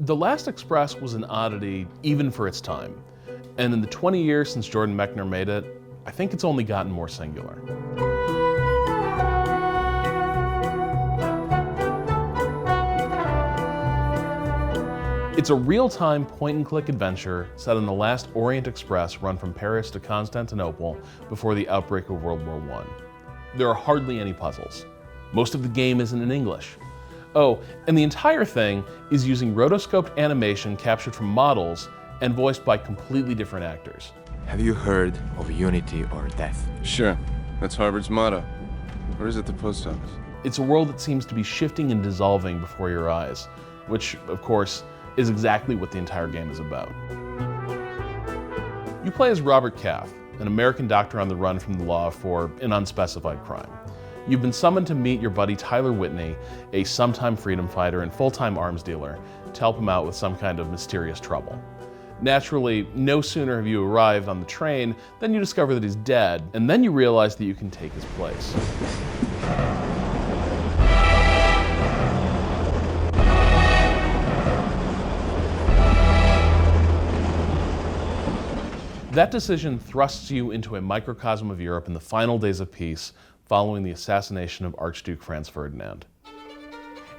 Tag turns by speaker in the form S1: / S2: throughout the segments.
S1: The Last Express was an oddity even for its time. And in the 20 years since Jordan Mechner made it, I think it's only gotten more singular. It's a real-time point-and-click adventure set on the last Orient Express run from Paris to Constantinople before the outbreak of World War I. There are hardly any puzzles. Most of the game isn't in English. Oh, and the entire thing is using rotoscoped animation captured from models and voiced by completely different actors.
S2: Have you heard of unity or death?
S3: Sure. That's Harvard's motto. Or is it the post office?
S1: It's a world that seems to be shifting and dissolving before your eyes, which, of course, is exactly what the entire game is about. You play as Robert Caff, an American doctor on the run from the law for an unspecified crime. You've been summoned to meet your buddy Tyler Whitney, a sometime freedom fighter and full-time arms dealer, to help him out with some kind of mysterious trouble. Naturally, no sooner have you arrived on the train than you discover that he's dead, and then you realize that you can take his place. That decision thrusts you into a microcosm of Europe in the final days of peace following the assassination of Archduke Franz Ferdinand.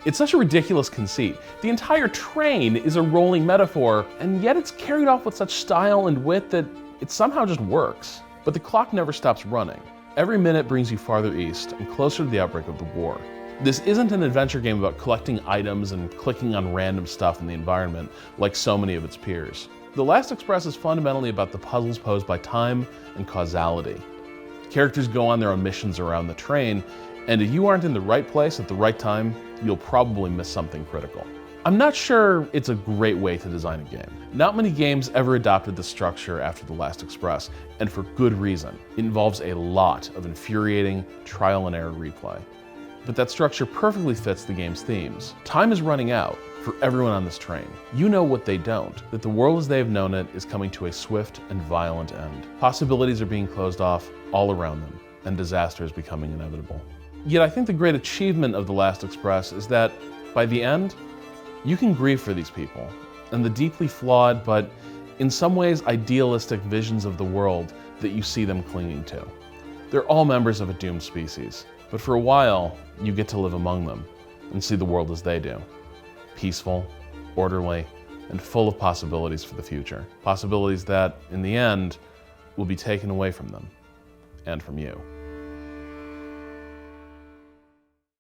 S1: It's such a ridiculous conceit. The entire train is a rolling metaphor, and yet it's carried off with such style and wit that it somehow just works. But the clock never stops running. Every minute brings you farther east and closer to the outbreak of the war. This isn't an adventure game about collecting items and clicking on random stuff in the environment like so many of its peers. The Last Express is fundamentally about the puzzles posed by time and causality. Characters go on their own missions around the train, and if you aren't in the right place at the right time, you'll probably miss something critical. I'm not sure it's a great way to design a game. Not many games ever adopted this structure after The Last Express, and for good reason. It involves a lot of infuriating trial and error replay. But that structure perfectly fits the game's themes. Time is running out for everyone on this train. You know what they don't, that the world as they have known it is coming to a swift and violent end. Possibilities are being closed off all around them, and disaster is becoming inevitable. Yet I think the great achievement of The Last Express is that, by the end, you can grieve for these people, and the deeply flawed, but in some ways idealistic visions of the world that you see them clinging to. They're all members of a doomed species, but for a while, you get to live among them and see the world as they do. Peaceful, orderly, and full of possibilities for the future. Possibilities that, in the end, will be taken away from them and from you.